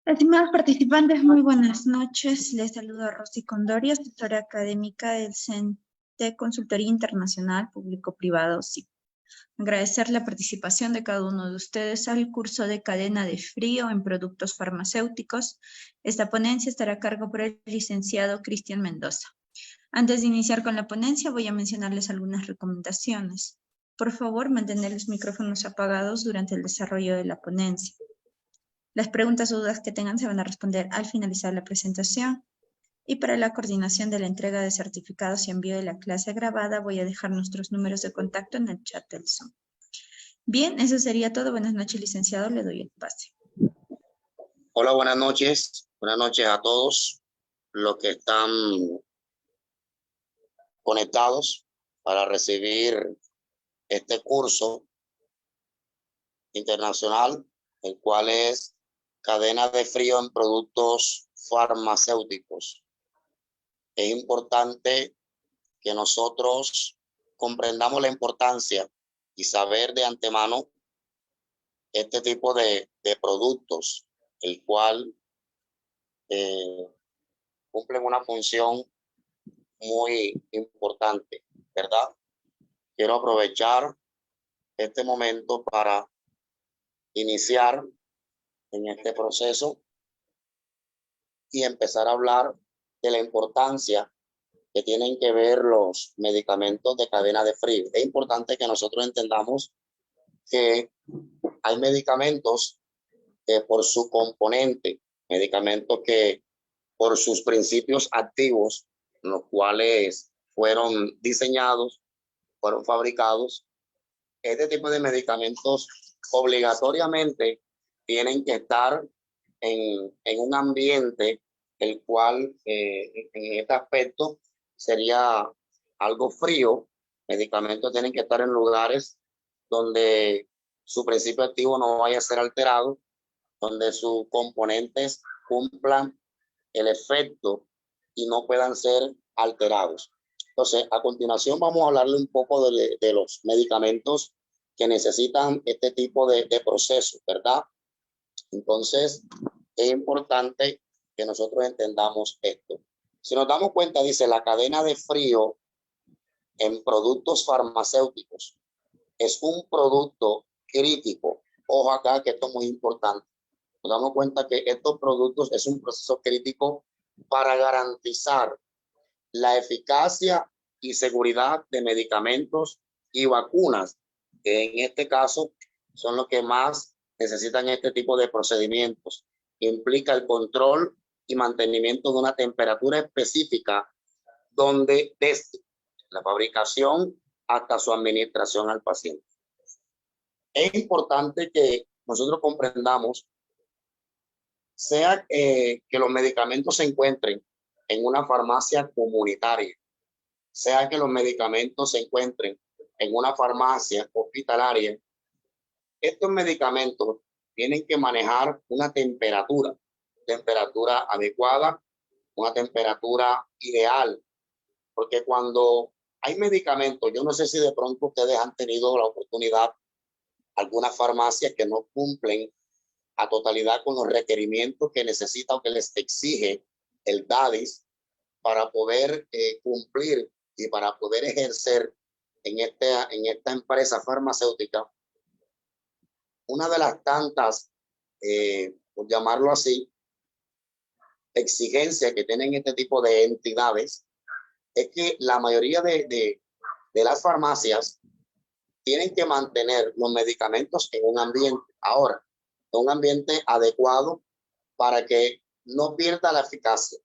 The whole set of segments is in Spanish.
Estimados participantes, muy buenas noches. Les saludo a Rosy Condori, asesora académica del CENTE Consultoría Internacional Público-Privado, SIP. Agradecer la participación de cada uno de ustedes al curso de cadena de frío en productos farmacéuticos. Esta ponencia estará a cargo por el licenciado Cristian Mendoza. Antes de iniciar con la ponencia, voy a mencionarles algunas recomendaciones. Por favor, mantener los micrófonos apagados durante el desarrollo de la ponencia. Las preguntas o dudas que tengan se van a responder al finalizar la presentación. Y para la coordinación de la entrega de certificados y envío de la clase grabada, voy a dejar nuestros números de contacto en el chat del Zoom. Bien, eso sería todo. Buenas noches, licenciado. Le doy el pase. Hola, buenas noches. Buenas noches a todos los que están conectados para recibir este curso internacional, el cual es cadena de frío en productos farmacéuticos. Es importante que nosotros comprendamos la importancia y saber de antemano este tipo de productos, el cual cumplen una función muy importante, ¿verdad? Quiero aprovechar este momento para iniciar en este proceso y empezar a hablar de la importancia que tienen que ver los medicamentos de cadena de frío. Es importante que nosotros entendamos que hay medicamentos que por su componente, medicamentos que por sus principios activos, los cuales fueron diseñados, fueron fabricados, este tipo de medicamentos obligatoriamente tienen que estar en un ambiente el cual en este aspecto sería algo frío. Medicamentos tienen que estar en lugares donde su principio activo no vaya a ser alterado, donde sus componentes cumplan el efecto y no puedan ser alterados. Entonces, a continuación vamos a hablarle un poco de los medicamentos que necesitan este tipo de proceso, ¿verdad? Entonces, es importante que nosotros entendamos esto. Si nos damos cuenta, dice la cadena de frío en productos farmacéuticos es un producto crítico. Ojo acá que esto es muy importante. Nos damos cuenta que estos productos es un proceso crítico para garantizar la eficacia y seguridad de medicamentos y vacunas, que en este caso son los que más necesitan este tipo de procedimientos. Implica el control y mantenimiento de una temperatura específica donde desde la fabricación hasta su administración al paciente. Es importante que nosotros comprendamos, sea que los medicamentos se encuentren en una farmacia comunitaria, sea que los medicamentos se encuentren en una farmacia hospitalaria, estos medicamentos tienen que manejar una temperatura adecuada, una temperatura ideal, porque cuando hay medicamentos, yo no sé si de pronto ustedes han tenido la oportunidad, algunas farmacias que no cumplen a totalidad con los requerimientos que necesita o que les exige el DADIS para poder cumplir y para poder ejercer en esta empresa farmacéutica. Una de las tantas, por llamarlo así, exigencias que tienen este tipo de entidades es que la mayoría de las farmacias tienen que mantener los medicamentos en un ambiente. Ahora, un ambiente adecuado para que no pierda la eficacia.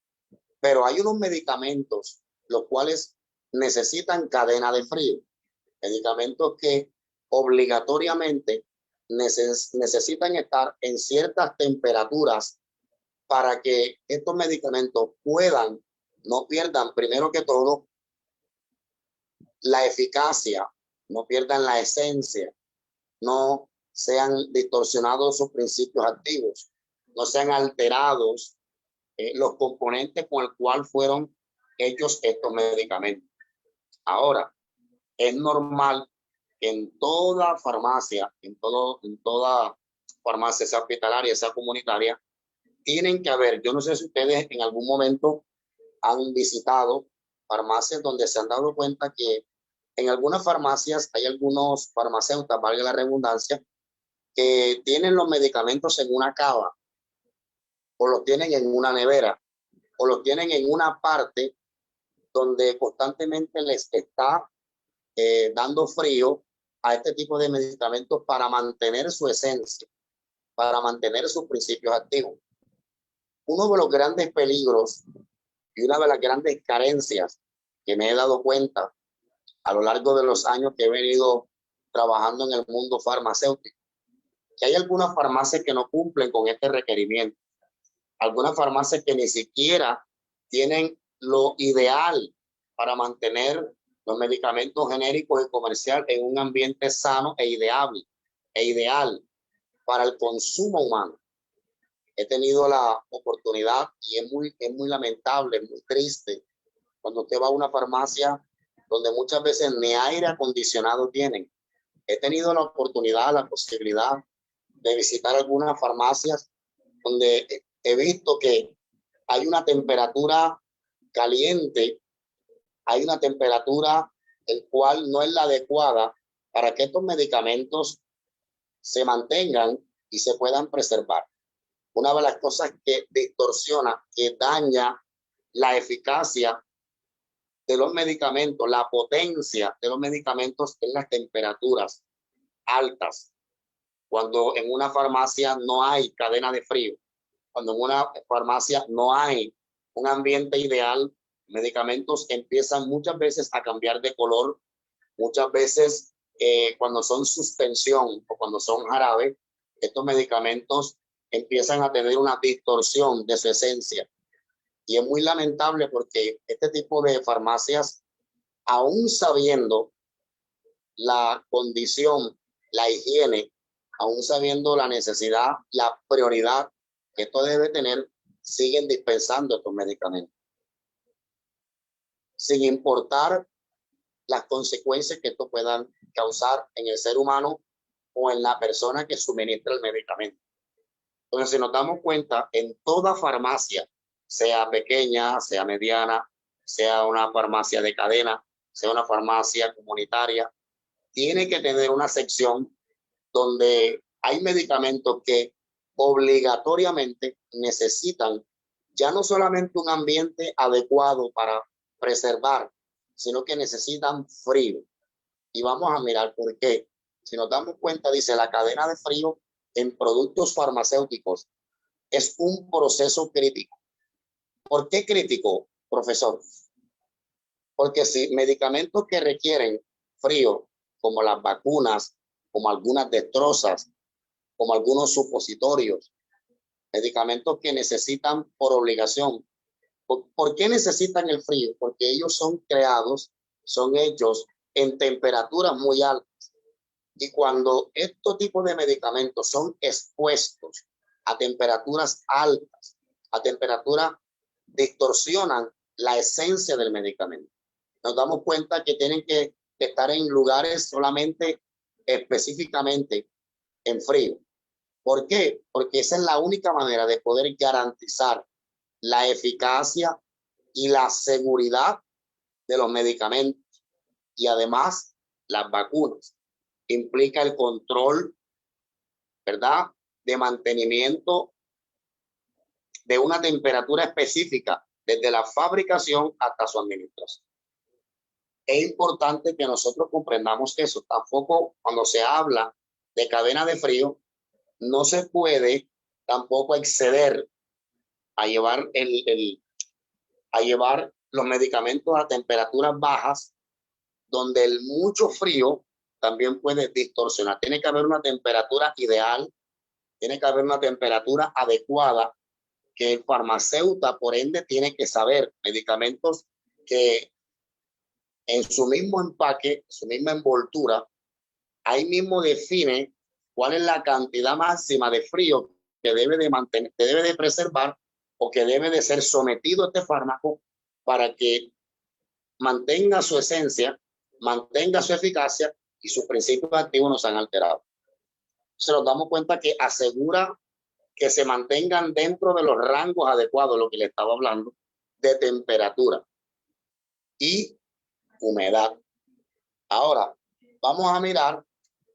Pero hay unos medicamentos los cuales necesitan cadena de frío. Medicamentos que obligatoriamente necesitan estar en ciertas temperaturas para que estos medicamentos no pierdan, primero que todo, la eficacia, no pierdan la esencia, no sean distorsionados sus principios activos, no sean alterados los componentes con el cual fueron hechos estos medicamentos. Ahora, es normal que en toda farmacia, en toda farmacia, sea hospitalaria, sea comunitaria, tienen que haber, yo no sé si ustedes en algún momento han visitado farmacias donde se han dado cuenta que en algunas farmacias hay algunos farmacéuticos, valga la redundancia, que tienen los medicamentos en una cava, o los tienen en una nevera, o los tienen en una parte donde constantemente les está dando frío a este tipo de medicamentos para mantener su esencia, para mantener sus principios activos. Uno de los grandes peligros y una de las grandes carencias que me he dado cuenta a lo largo de los años que he venido trabajando en el mundo farmacéutico, que hay algunas farmacias que no cumplen con este requerimiento, algunas farmacias que ni siquiera tienen lo ideal para mantener los medicamentos genéricos y comerciales en un ambiente sano e ideal para el consumo humano. He tenido la oportunidad y es muy lamentable, es muy triste cuando usted va a una farmacia donde muchas veces ni aire acondicionado tienen. He tenido la oportunidad, la posibilidad de visitar algunas farmacias donde he visto que hay una temperatura caliente, hay una temperatura el cual no es la adecuada para que estos medicamentos se mantengan y se puedan preservar. Una de las cosas que distorsiona, que daña la eficacia de los medicamentos, la potencia de los medicamentos en las temperaturas altas. Cuando en una farmacia no hay cadena de frío, cuando en una farmacia no hay un ambiente ideal, medicamentos empiezan muchas veces a cambiar de color, muchas veces cuando son suspensión o cuando son jarabe, estos medicamentos empiezan a tener una distorsión de su esencia. Y es muy lamentable porque este tipo de farmacias, aún sabiendo la condición, la higiene, aún sabiendo la necesidad, la prioridad que esto debe tener, siguen dispensando estos medicamentos, sin importar las consecuencias que esto puedan causar en el ser humano o en la persona que suministra el medicamento. Entonces, si nos damos cuenta, en toda farmacia, sea pequeña, sea mediana, sea una farmacia de cadena, sea una farmacia comunitaria, tiene que tener una sección donde hay medicamentos que obligatoriamente necesitan ya no solamente un ambiente adecuado para preservar, sino que necesitan frío. Y vamos a mirar por qué. Si nos damos cuenta, dice la cadena de frío en productos farmacéuticos es un proceso crítico. ¿Por qué crítico, profesor? Porque si medicamentos que requieren frío, como las vacunas, como algunas destrozas, como algunos supositorios, medicamentos que necesitan por obligación. ¿Por qué necesitan el frío? Porque ellos son creados, son hechos en temperaturas muy altas. Y cuando estos tipos de medicamentos son expuestos a temperaturas altas, a temperaturas distorsionan la esencia del medicamento. Nos damos cuenta que tienen que estar en lugares solamente específicamente en frío. ¿Por qué? Porque esa es la única manera de poder garantizar la eficacia y la seguridad de los medicamentos. Y además, las vacunas implica el control, ¿verdad?, de mantenimiento de una temperatura específica desde la fabricación hasta su administración. Es importante que nosotros comprendamos eso. Tampoco cuando se habla de cadena de frío, no se puede tampoco exceder a llevar a llevar los medicamentos a temperaturas bajas, donde el mucho frío también puede distorsionar. Tiene que haber una temperatura ideal, tiene que haber una temperatura adecuada que el farmacéutico, por ende, tiene que saber. Medicamentos que en su mismo empaque, su misma envoltura, ahí mismo define cuál es la cantidad máxima de frío que debe de mantener, que debe de preservar o que debe de ser sometido a este fármaco para que mantenga su esencia, mantenga su eficacia y sus principios activos no se han alterado. Se nos damos cuenta que asegura que se mantengan dentro de los rangos adecuados, lo que le estaba hablando, de temperatura y humedad. Ahora, vamos a mirar,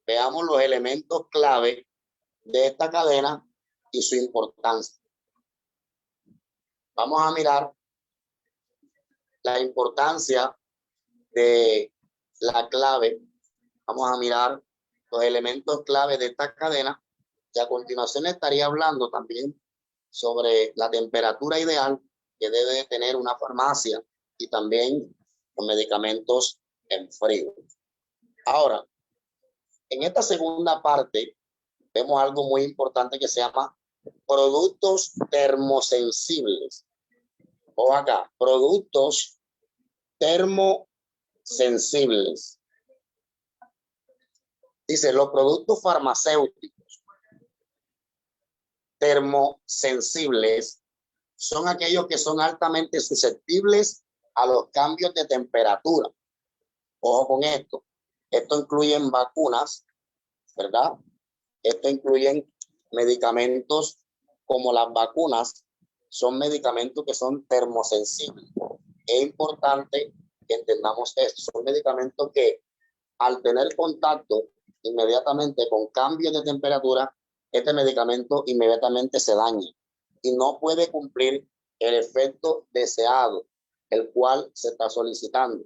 veamos los elementos clave de esta cadena y su importancia. Vamos a mirar la importancia de la clave. Vamos a mirar los elementos clave de esta cadena y a continuación estaría hablando también sobre la temperatura ideal que debe tener una farmacia y también los medicamentos en frío. Ahora, en esta segunda parte vemos algo muy importante que se llama productos termosensibles. O acá, productos termosensibles. Dice, los productos farmacéuticos termosensibles son aquellos que son altamente susceptibles a los cambios de temperatura. Ojo con esto. Esto incluye vacunas, ¿verdad? Esto incluye medicamentos como las vacunas. Son medicamentos que son termosensibles. Es importante que entendamos esto. Son medicamentos que al tener contacto inmediatamente con cambios de temperatura, este medicamento inmediatamente se daña y no puede cumplir el efecto deseado, el cual se está solicitando.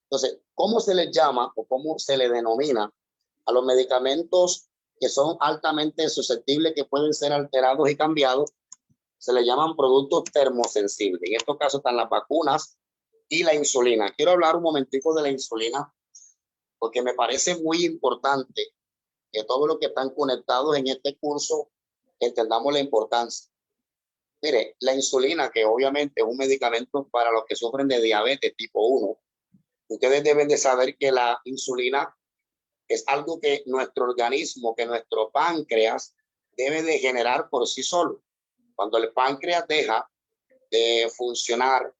Entonces, ¿cómo se les llama o cómo se le denomina a los medicamentos que son altamente susceptibles, que pueden ser alterados y cambiados? Se le llaman productos termosensibles. En estos casos están las vacunas y la insulina. Quiero hablar un momentico de la insulina porque me parece muy importante que todos los que están conectados en este curso entendamos la importancia. Mire, la insulina, que obviamente es un medicamento para los que sufren de diabetes tipo 1, ustedes deben de saber que la insulina es algo que nuestro organismo, que nuestro páncreas debe de generar por sí solo. Cuando el páncreas deja de funcionar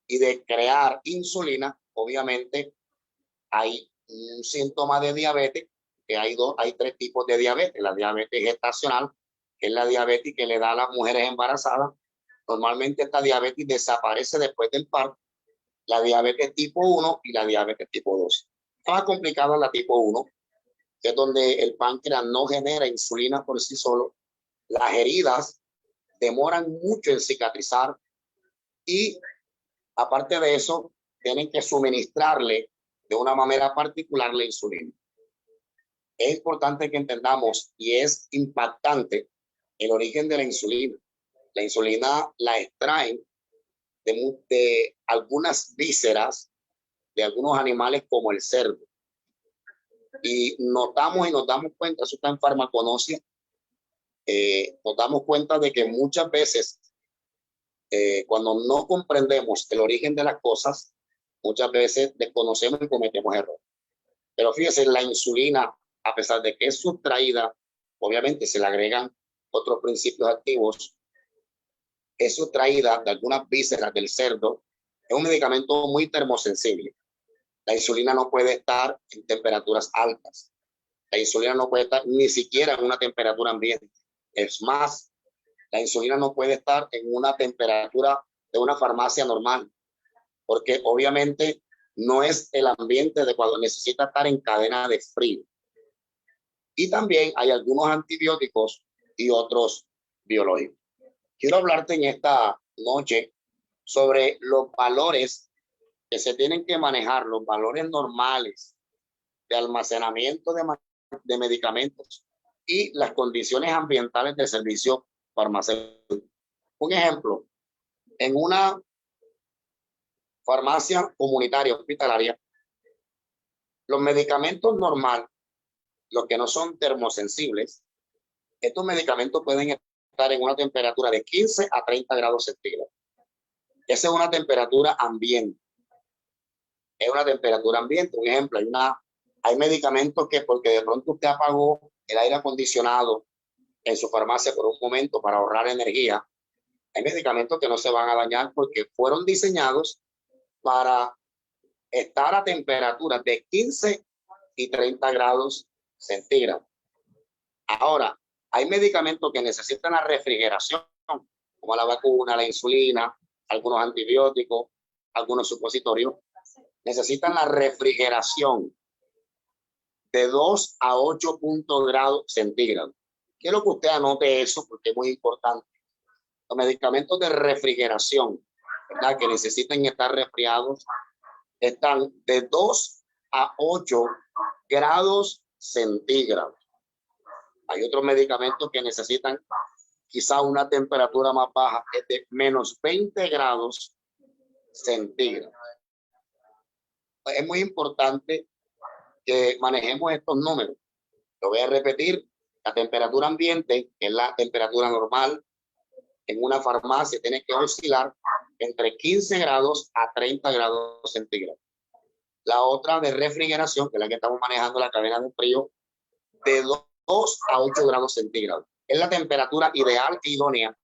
y de crear insulina, obviamente hay un síntoma de diabetes, que hay tres tipos de diabetes. La diabetes gestacional, que es la diabetes que le da a las mujeres embarazadas. Normalmente esta diabetes desaparece después del parto. La diabetes tipo 1 y la diabetes tipo 2. Más complicada la tipo 1, que es donde el páncreas no genera insulina por sí solo. Las heridas demoran mucho en cicatrizar y aparte de eso, tienen que suministrarle de una manera particular la insulina. Es importante que entendamos y es impactante el origen de la insulina. La insulina la extraen de algunas vísceras de algunos animales como el cerdo. Y notamos y nos damos cuenta, eso está en farmaconosia, nos damos cuenta de que muchas veces cuando no comprendemos el origen de las cosas, muchas veces desconocemos y cometemos errores. Pero fíjese, la insulina, a pesar de que es sustraída, obviamente se le agregan otros principios activos, es sustraída de algunas vísceras del cerdo, es un medicamento muy termosensible. La insulina no puede estar en temperaturas altas. La insulina no puede estar ni siquiera en una temperatura ambiente. Es más, la insulina no puede estar en una temperatura de una farmacia normal, porque obviamente no es el ambiente adecuado, necesita estar en cadena de frío. Y también hay algunos antibióticos y otros biológicos. Quiero hablarte en esta noche sobre los valores que se tienen que manejar, los valores normales de almacenamiento de medicamentos y las condiciones ambientales del servicio farmacéutico. Un ejemplo, en una farmacia comunitaria hospitalaria, los medicamentos normales, los que no son termosensibles, estos medicamentos pueden estar en una temperatura de 15 a 30 grados centígrados. Esa es una temperatura ambiente. Es una temperatura ambiente. Un ejemplo, hay medicamentos que porque de pronto usted apagó el aire acondicionado en su farmacia por un momento para ahorrar energía, hay medicamentos que no se van a dañar porque fueron diseñados para estar a temperaturas de 15 y 30 grados centígrados. Ahora, Hay medicamentos que necesitan la refrigeración, como la vacuna, la insulina, algunos antibióticos, algunos supositorios. Necesitan la refrigeración de 2 a 8 grados centígrados. Quiero que usted anote eso porque es muy importante. Los medicamentos de refrigeración, ¿verdad?, que necesitan estar resfriados, están de 2 a 8 grados centígrados. Hay otros medicamentos que necesitan quizá una temperatura más baja, es de menos 20 grados centígrados. Es muy importante que manejemos estos números. Lo voy a repetir. La temperatura ambiente, que es la temperatura normal, en una farmacia tiene que oscilar entre 15 grados a 30 grados centígrados. La otra de refrigeración, que es la que estamos manejando, la cadena de frío, de 2 a 8 grados centígrados. Es la temperatura ideal e idónea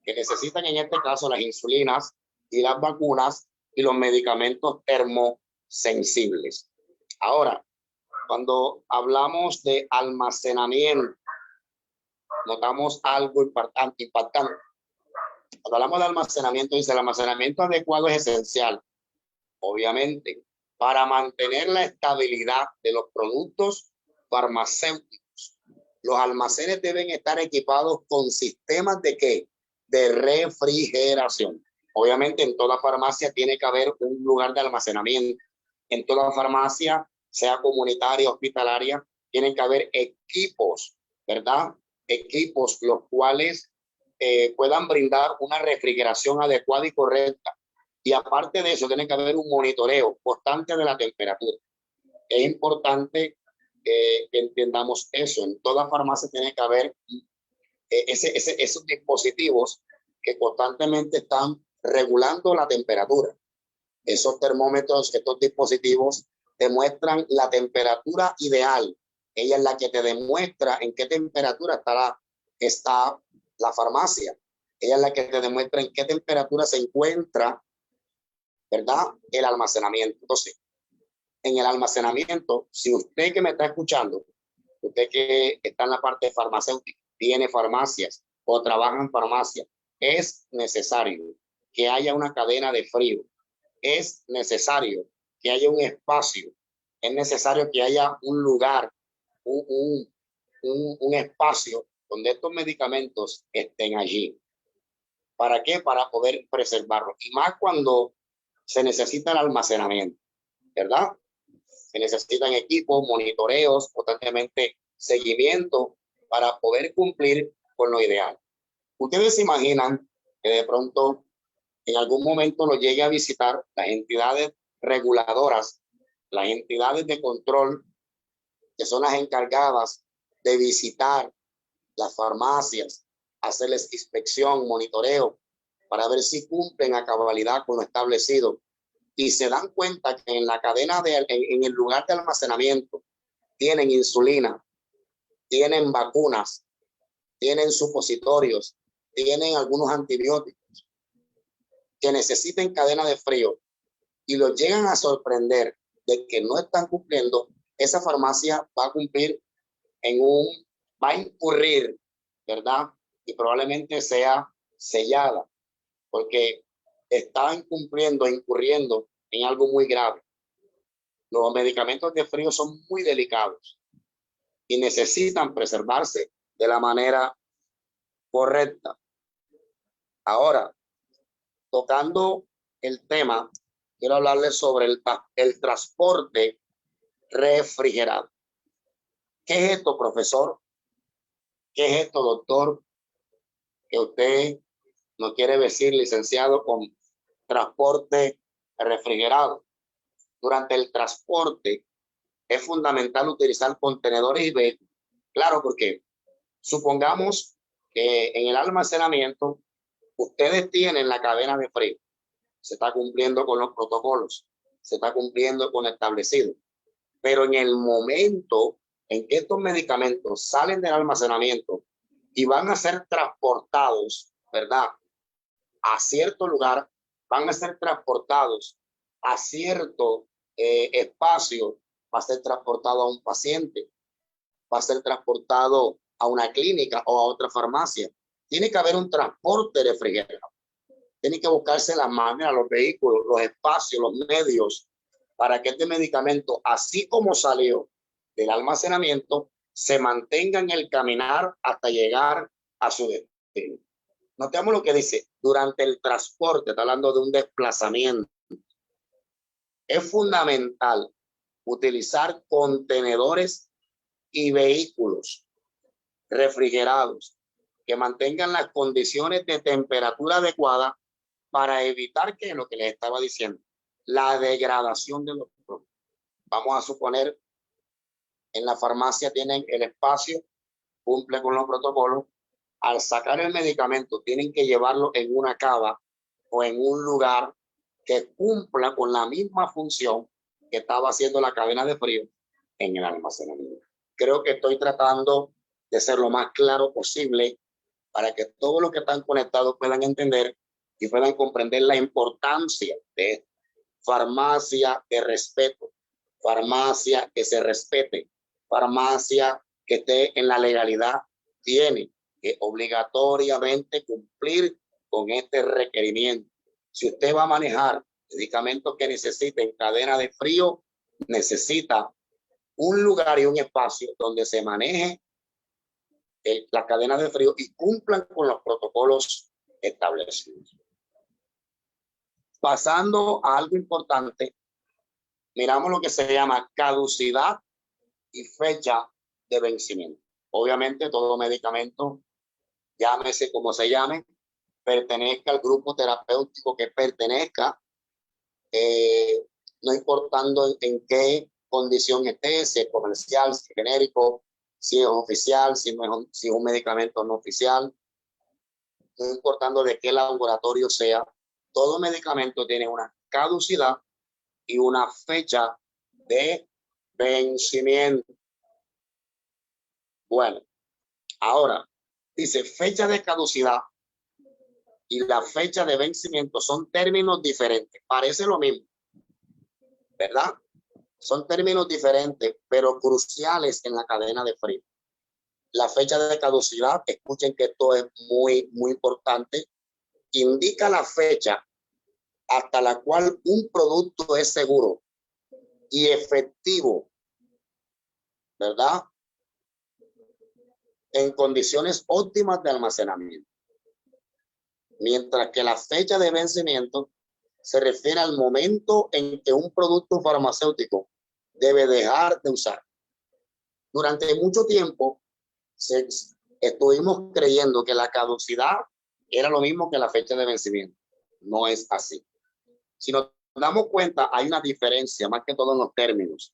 que necesitan en este caso las insulinas y las vacunas y los medicamentos termosensibles. Ahora, cuando hablamos de almacenamiento, notamos algo impactante. Cuando hablamos de almacenamiento, dice el almacenamiento adecuado es esencial, obviamente, para mantener la estabilidad de los productos farmacéuticos. Los almacenes deben estar equipados con sistemas de ¿qué? De refrigeración. Obviamente en toda farmacia tiene que haber un lugar de almacenamiento. En toda farmacia, sea comunitaria, hospitalaria, tienen que haber equipos, ¿verdad? Equipos los cuales puedan brindar una refrigeración adecuada y correcta. Y aparte de eso, tiene que haber un monitoreo constante de la temperatura. Es importante que entendamos eso. En toda farmacia tiene que haber esos dispositivos que constantemente están regulando la temperatura. Esos termómetros, estos dispositivos demuestran la temperatura ideal. Ella es la que te demuestra en qué temperatura está la farmacia. Ella es la que te demuestra en qué temperatura se encuentra, ¿verdad?, el almacenamiento. Entonces, en el almacenamiento, si usted que me está escuchando, usted que está en la parte farmacéutica, tiene farmacias o trabaja en farmacia, es necesario que haya una cadena de frío. Es necesario que haya un espacio, es necesario que haya un lugar, un espacio donde estos medicamentos estén allí. ¿Para qué? Para poder preservarlos. Y más cuando se necesita el almacenamiento, ¿verdad? Se necesitan equipos, monitoreos, constantemente seguimiento para poder cumplir con lo ideal. Ustedes se imaginan que de pronto en algún momento lo llegue a visitar las entidades reguladoras, las entidades de control, que son las encargadas de visitar las farmacias, hacerles inspección, monitoreo, para ver si cumplen a cabalidad con lo establecido. Y se dan cuenta que en la cadena, en el lugar de almacenamiento, tienen insulina, tienen vacunas, tienen supositorios, tienen algunos antibióticos que necesiten cadena de frío y los llegan a sorprender de que no están cumpliendo, esa farmacia va a cumplir va a incurrir, ¿verdad? Y probablemente sea sellada porque está incurriendo en algo muy grave. Los medicamentos de frío son muy delicados y necesitan preservarse de la manera correcta. Ahora, tocando el tema, quiero hablarles sobre el transporte refrigerado. ¿Qué es esto, profesor? ¿Qué es esto, doctor? Que usted no quiere decir, licenciado, con transporte refrigerado. Durante el transporte es fundamental utilizar contenedores y vehículos. Claro, porque supongamos que en el almacenamiento ustedes tienen la cadena de frío. Se está cumpliendo con los protocolos, se está cumpliendo con lo establecido. Pero en el momento en que estos medicamentos salen del almacenamiento y van a ser transportados, ¿verdad?, a cierto lugar, van a ser transportados a cierto espacio, va a ser transportado a un paciente, va a ser transportado a una clínica o a otra farmacia. Tiene que haber un transporte refrigerado. Tiene que buscarse las máquinas, los vehículos, los espacios, los medios, para que este medicamento, así como salió del almacenamiento, se mantenga en el caminar hasta llegar a su destino. Notemos lo que dice, durante el transporte, está hablando de un desplazamiento. Es fundamental utilizar contenedores y vehículos refrigerados que mantengan las condiciones de temperatura adecuada para evitar que lo que les estaba diciendo, la degradación de los productos. Vamos a suponer, en la farmacia tienen el espacio, cumple con los protocolos. Al sacar el medicamento, tienen que llevarlo en una cava o en un lugar que cumpla con la misma función que estaba haciendo la cadena de frío en el almacenamiento. Creo que estoy tratando de ser lo más claro posible para que todos los que están conectados puedan entender y puedan comprender la importancia de farmacia de respeto, farmacia que se respete, farmacia que esté en la legalidad. Tiene que obligatoriamente cumplir con este requerimiento. Si usted va a manejar medicamentos que necesiten cadena de frío, necesita un lugar y un espacio donde se maneje la cadena de frío y cumplan con los protocolos establecidos. Pasando a algo importante, miramos lo que se llama caducidad y fecha de vencimiento. Obviamente todo medicamento, llámese como se llame, pertenezca al grupo terapéutico que pertenezca, no importando en qué condición esté, si es comercial, si es genérico, si es oficial, si es un medicamento no oficial, no importando de qué laboratorio sea, todo medicamento tiene una caducidad y una fecha de vencimiento. Bueno, ahora dice fecha de caducidad y la fecha de vencimiento son términos diferentes. Parece lo mismo, ¿verdad? Son términos diferentes, pero cruciales en la cadena de frío. La fecha de caducidad, escuchen que esto es muy, muy importante, indica la fecha hasta la cual un producto es seguro y efectivo, ¿verdad? En condiciones óptimas de almacenamiento. Mientras que la fecha de vencimiento se refiere al momento en que un producto farmacéutico debe dejar de usar. Durante mucho tiempo estuvimos creyendo que la caducidad era lo mismo que la fecha de vencimiento. No es así. Si nos damos cuenta, hay una diferencia, más que todo en los términos.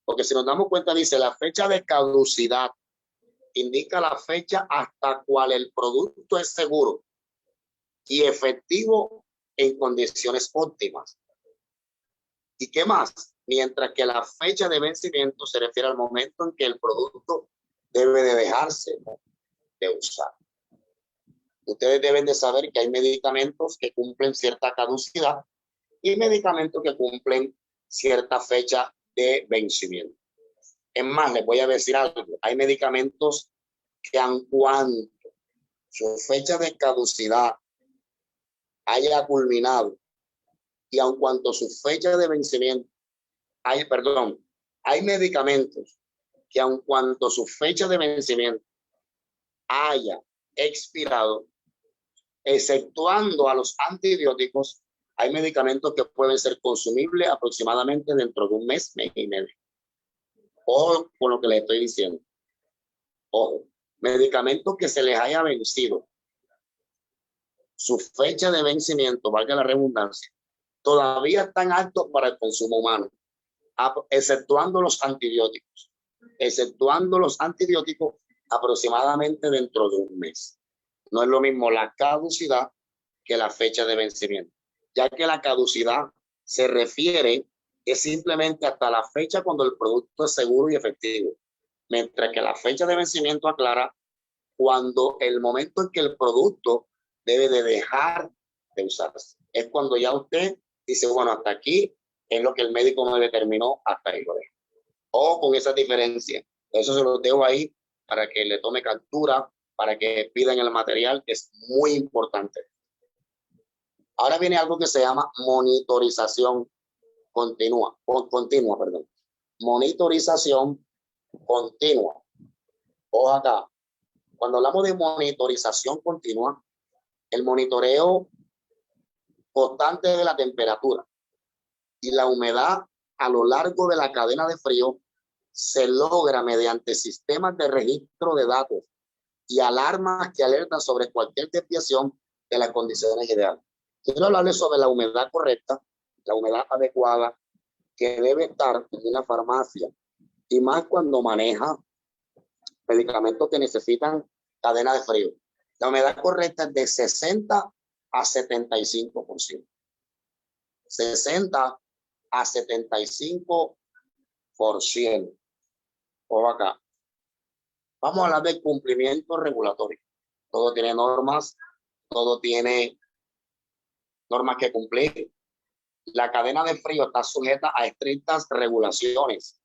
Porque si nos damos cuenta, dice la fecha de caducidad indica la fecha hasta cual el producto es seguro y efectivo en condiciones óptimas. ¿Y qué más? Mientras que la fecha de vencimiento se refiere al momento en que el producto debe de dejarse de usar. Ustedes deben de saber que hay medicamentos que cumplen cierta caducidad y medicamentos que cumplen cierta fecha de vencimiento. Es más, les voy a decir algo. Hay medicamentos que aun cuando su fecha de caducidad haya culminado y aun cuando su fecha de vencimiento hay medicamentos que aun cuando su fecha de vencimiento haya expirado, exceptuando a los antibióticos, hay medicamentos que pueden ser consumibles aproximadamente dentro de un mes, mes y medio. Ojo con lo que les estoy diciendo. Ojo, medicamentos que se les haya vencido su fecha de vencimiento, valga la redundancia, todavía están altos para el consumo humano, exceptuando los antibióticos. Exceptuando los antibióticos aproximadamente dentro de un mes. No es lo mismo la caducidad que la fecha de vencimiento, ya que la caducidad se refiere es simplemente hasta la fecha cuando el producto es seguro y efectivo, mientras que la fecha de vencimiento aclara cuando el momento en que el producto debe de dejar de usarse. Es cuando ya usted dice, bueno, hasta aquí es lo que el médico me determinó, hasta ahí lo dejo. O con esa diferencia. Eso se lo dejo ahí para que le tome captura, para que pidan el material, que es muy importante. Ahora viene algo que se llama monitorización continua. Monitorización continua. Ojo acá. Cuando hablamos de monitorización continua, el monitoreo constante de la temperatura y la humedad a lo largo de la cadena de frío se logra mediante sistemas de registro de datos y alarmas que alertan sobre cualquier desviación de las condiciones ideales. Quiero hablarles sobre la humedad correcta, la humedad adecuada que debe estar en una farmacia, y más cuando maneja medicamentos que necesitan cadena de frío. La humedad correcta es de 60 a 75%. 60 a 75%. Ojo acá. Vamos a hablar del cumplimiento regulatorio. Todo tiene normas, todo tiene normas que cumplir. La cadena de frío está sujeta a estrictas regulaciones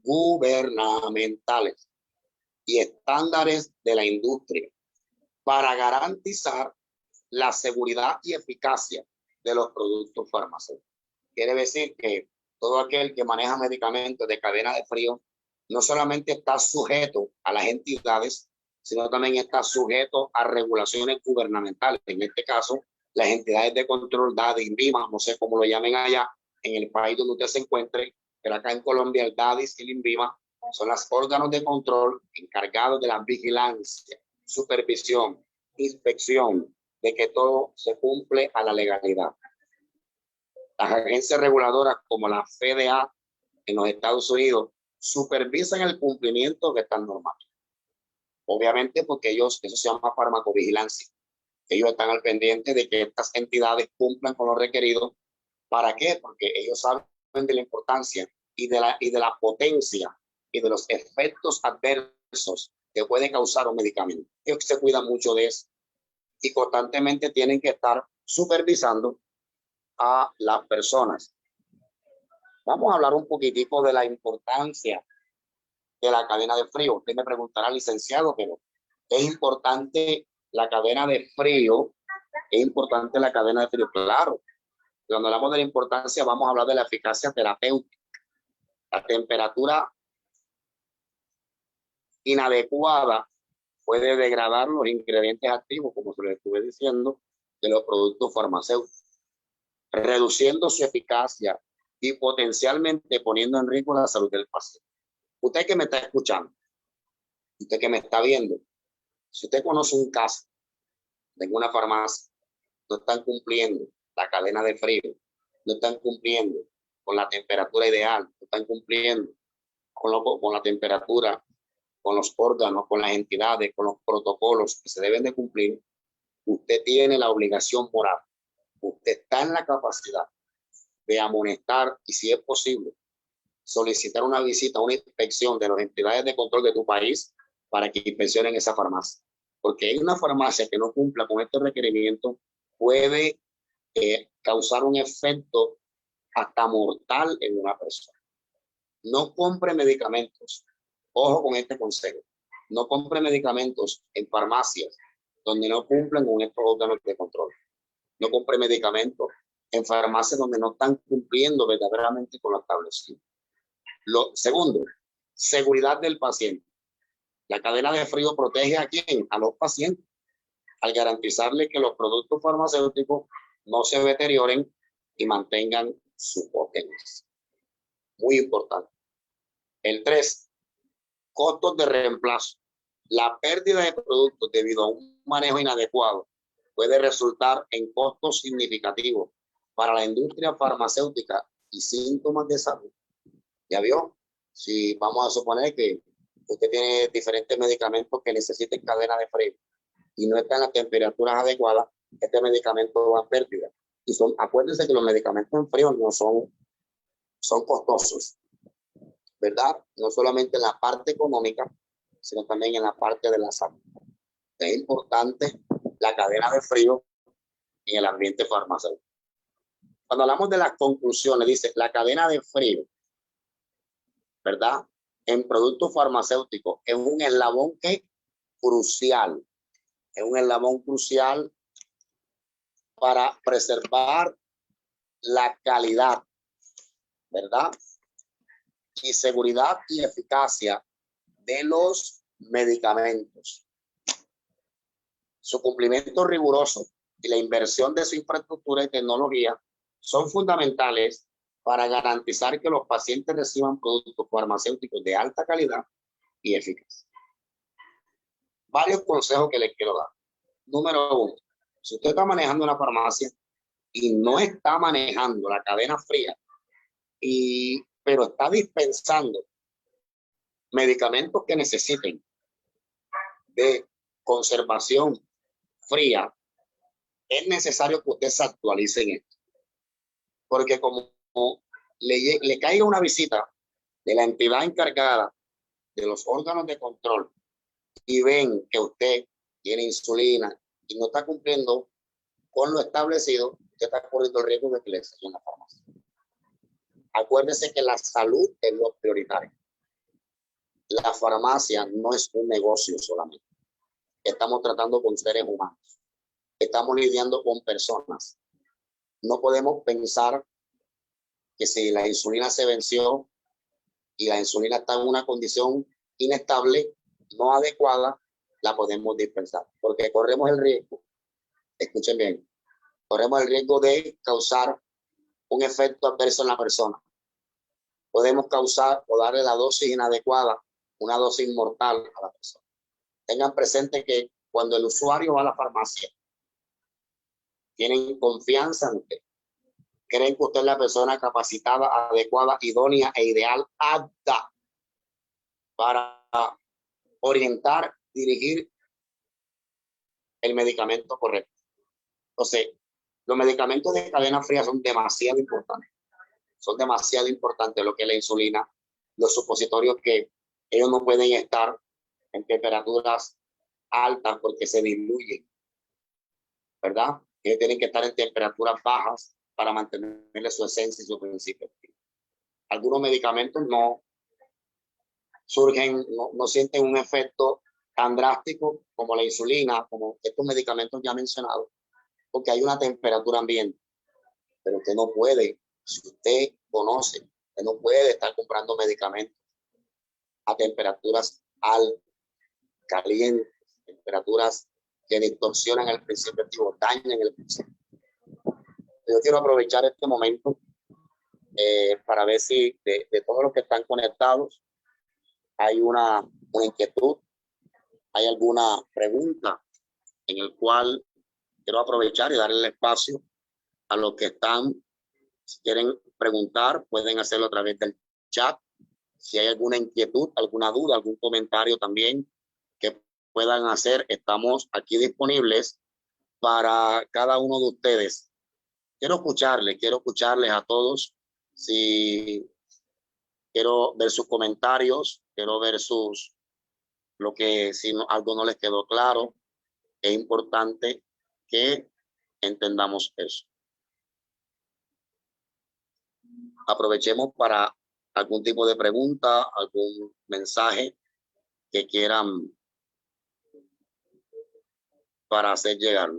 gubernamentales y estándares de la industria para garantizar la seguridad y eficacia de los productos farmacéuticos. Quiere decir que todo aquel que maneja medicamentos de cadena de frío no solamente está sujeto a las entidades, sino también está sujeto a regulaciones gubernamentales. En este caso, las entidades de control, DADI, INVIMA, no sé cómo lo llamen allá, en el país donde usted se encuentre, pero acá en Colombia el DADIS y el INVIMA son los órganos de control encargados de la vigilancia, supervisión, inspección, de que todo se cumple a la legalidad. Las agencias reguladoras como la FDA en los Estados Unidos supervisan el cumplimiento de estas normas. Obviamente porque eso se llama farmacovigilancia. Ellos están al pendiente de que estas entidades cumplan con lo requerido. ¿Para qué? Porque ellos saben de la importancia y de la potencia y de los efectos adversos que puede causar un medicamento. Ellos se cuidan mucho de eso y constantemente tienen que estar supervisando a las personas. Vamos a hablar un poquitico de la importancia de la cadena de frío. Usted me preguntará, licenciado, pero es importante la cadena de frío. Es importante la cadena de frío, claro. Cuando hablamos de la importancia, vamos a hablar de la eficacia terapéutica. La temperatura inadecuada puede degradar los ingredientes activos, como se les estuve diciendo, de los productos farmacéuticos, reduciendo su eficacia y potencialmente poniendo en riesgo la salud del paciente. Usted que me está escuchando, usted que me está viendo, si usted conoce un caso de una farmacia, no están cumpliendo la cadena de frío, no están cumpliendo con la temperatura ideal, no están cumpliendo con la temperatura, con los órganos, con las entidades, con los protocolos que se deben de cumplir, usted tiene la obligación moral, usted está en la capacidad de amonestar y, si es posible, solicitar una visita, una inspección de las entidades de control de tu país para que inspeccionen esa farmacia. Porque hay una farmacia que no cumpla con estos requerimientos, puede causar un efecto hasta mortal en una persona. No compre medicamentos. Ojo con este consejo. No compre medicamentos en farmacias donde no cumplen con estos órganos de control. No compre medicamentos en farmacias donde no están cumpliendo verdaderamente con lo establecido. Lo segundo, seguridad del paciente. La cadena de frío protege a quién? A los pacientes, al garantizarle que los productos farmacéuticos no se deterioren y mantengan su potencia. Muy importante. El 3, costos de reemplazo. La pérdida de productos debido a un manejo inadecuado puede resultar en costos significativos para la industria farmacéutica y síntomas de salud. ¿Ya vio? Si vamos a suponer que usted tiene diferentes medicamentos que necesiten cadena de frío y no están en las temperaturas adecuadas, este medicamento va a pérdida. Y acuérdense que los medicamentos en frío no son costosos, ¿verdad? No solamente en la parte económica, sino también en la parte de la salud. Es importante la cadena de frío en el ambiente farmacéutico. Cuando hablamos de las conclusiones, dice la cadena de frío, ¿verdad? en productos farmacéuticos es un eslabón que crucial. Es un eslabón crucial para preservar la calidad, ¿verdad? Y seguridad y eficacia de los medicamentos. Su cumplimiento riguroso y la inversión de su infraestructura y tecnología son fundamentales para garantizar que los pacientes reciban productos farmacéuticos de alta calidad y eficaz. Varios consejos que les quiero dar. Número 1, si usted está manejando una farmacia y no está manejando la cadena fría, pero está dispensando medicamentos que necesiten de conservación fría, es necesario que usted se actualice en esto. Porque como le caiga una visita de la entidad encargada de los órganos de control y ven que usted tiene insulina y no está cumpliendo con lo establecido, usted está corriendo el riesgo de que le cierren la farmacia. Acuérdese que la salud es lo prioritario. La farmacia no es un negocio solamente. Estamos tratando con seres humanos. Estamos lidiando con personas. No podemos pensar que si la insulina se venció y la insulina está en una condición inestable, no adecuada, la podemos dispensar. Porque corremos el riesgo, escuchen bien, corremos el riesgo de causar un efecto adverso en la persona. Podemos causar o darle la dosis inadecuada, una dosis mortal a la persona. Tengan presente que cuando el usuario va a la farmacia, tienen confianza en usted. Creen que usted es la persona capacitada, adecuada, idónea e ideal, apta para orientar, dirigir el medicamento correcto. Entonces, los medicamentos de cadena fría son demasiado importantes. Son demasiado importantes lo que es la insulina, los supositorios que ellos no pueden estar en temperaturas altas porque se diluyen, ¿verdad? Ellos tienen que estar en temperaturas bajas para mantenerle su esencia y su principio. Algunos medicamentos no surgen, no sienten un efecto tan drástico como la insulina, como estos medicamentos ya mencionados, porque hay una temperatura ambiente. Pero usted no puede, si usted conoce, usted no puede estar comprando medicamentos a temperaturas altas, calientes, temperaturas que distorsionan el principio activo, dañan el principio. Yo quiero aprovechar este momento para ver si de todos los que están conectados hay una inquietud, hay alguna pregunta en el cual quiero aprovechar y darle el espacio a los que están. Si quieren preguntar, pueden hacerlo a través del chat. Si hay alguna inquietud, alguna duda, algún comentario también que puedan hacer, estamos aquí disponibles para cada uno de ustedes. Quiero escucharles a todos. Si quiero ver sus comentarios, quiero ver lo que si algo no les quedó claro, es importante que entendamos eso. Aprovechemos para algún tipo de pregunta, algún mensaje que quieran para hacer llegar.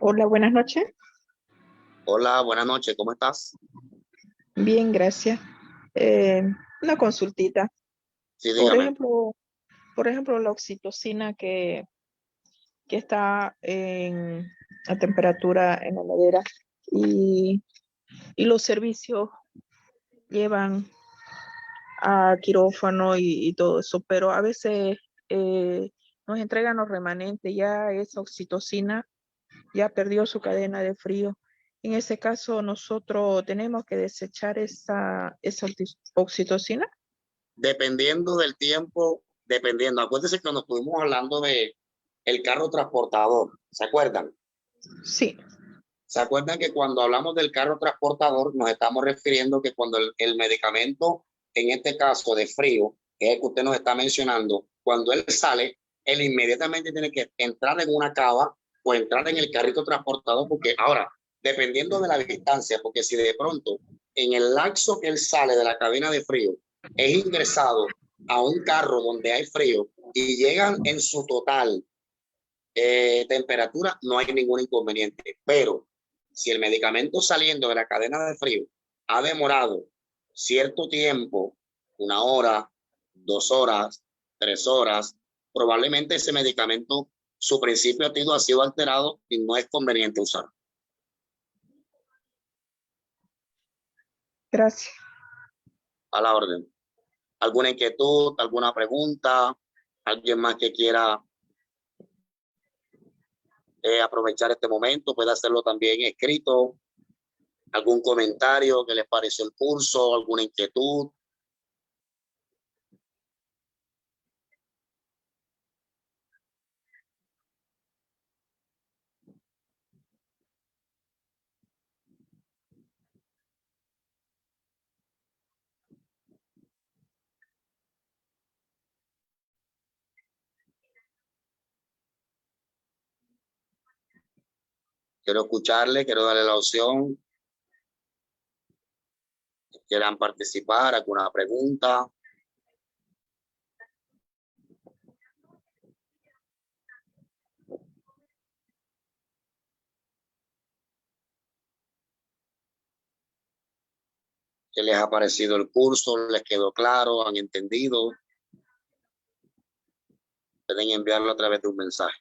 Hola, buenas noches. Hola, buenas noches, ¿cómo estás? Bien, gracias. Una consultita. Sí, dígame. Por ejemplo, la oxitocina que está a temperatura en la heladera y los servicios llevan a quirófano y todo eso, pero a veces nos entregan los remanentes, ya esa oxitocina ya perdió su cadena de frío. En ese caso, nosotros tenemos que desechar esa oxitocina. Dependiendo del tiempo, dependiendo. Acuérdense que cuando estuvimos hablando de el carro transportador, ¿se acuerdan? Sí. ¿Se acuerdan que cuando hablamos del carro transportador nos estamos refiriendo que cuando el medicamento, en este caso de frío, que es el que usted nos está mencionando, cuando él sale, él inmediatamente tiene que entrar en una cava pues entrar en el carrito transportador, porque ahora, dependiendo de la distancia, porque si de pronto en el lapso que él sale de la cabina de frío es ingresado a un carro donde hay frío y llegan en su total temperatura, no hay ningún inconveniente. Pero si el medicamento saliendo de la cadena de frío ha demorado cierto tiempo, 1 hora, 2 horas, 3 horas, probablemente ese medicamento, su principio activo ha sido alterado y no es conveniente usarlo. Gracias. A la orden. ¿Alguna inquietud, alguna pregunta? ¿Alguien más que quiera aprovechar este momento? Puede hacerlo también escrito. ¿Algún comentario que les pareció el curso? ¿Alguna inquietud? Quiero escucharle, quiero darle la opción. ¿Quieran participar? ¿Alguna pregunta? ¿Qué les ha parecido el curso? ¿Les quedó claro? ¿Han entendido? Pueden enviarlo a través de un mensaje.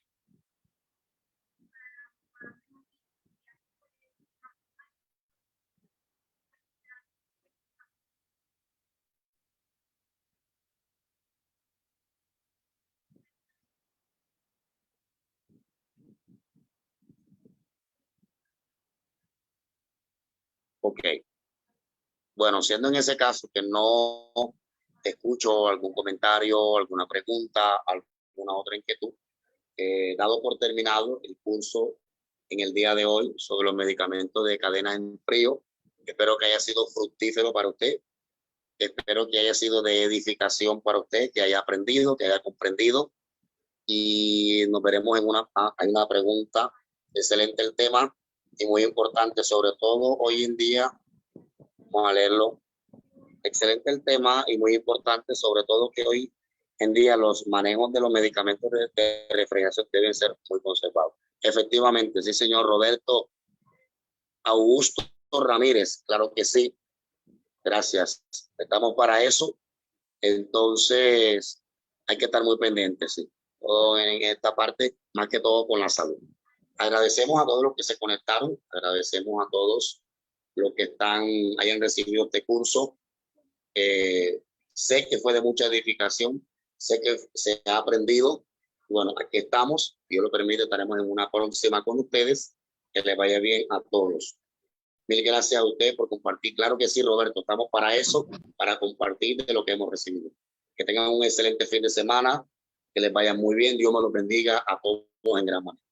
Ok. Bueno, siendo en ese caso que no escucho algún comentario, alguna pregunta, alguna otra inquietud, dado por terminado el curso en el día de hoy sobre los medicamentos de cadena en frío. Espero que haya sido fructífero para usted. Espero que haya sido de edificación para usted, que haya aprendido, que haya comprendido. Y nos veremos en hay una pregunta. Excelente el tema y muy importante, sobre todo hoy en día. Vamos a leerlo. Excelente el tema y muy importante, sobre todo que hoy en día los manejos de los medicamentos de refrigeración deben ser muy conservados. Efectivamente, sí, señor Roberto Augusto Ramírez, claro que sí. Gracias. Estamos para eso. Entonces, hay que estar muy pendientes, sí. Todo en esta parte, más que todo con la salud. Agradecemos a todos los que se conectaron, agradecemos a todos los que hayan recibido este curso. Sé que fue de mucha edificación, sé que se ha aprendido. Bueno, aquí estamos, Dios lo permite, estaremos en una próxima con ustedes. Que les vaya bien a todos. Mil gracias a usted por compartir. Claro que sí, Roberto, estamos para eso, para compartir de lo que hemos recibido. Que tengan un excelente fin de semana, que les vaya muy bien, Dios me los bendiga a todos en gran manera.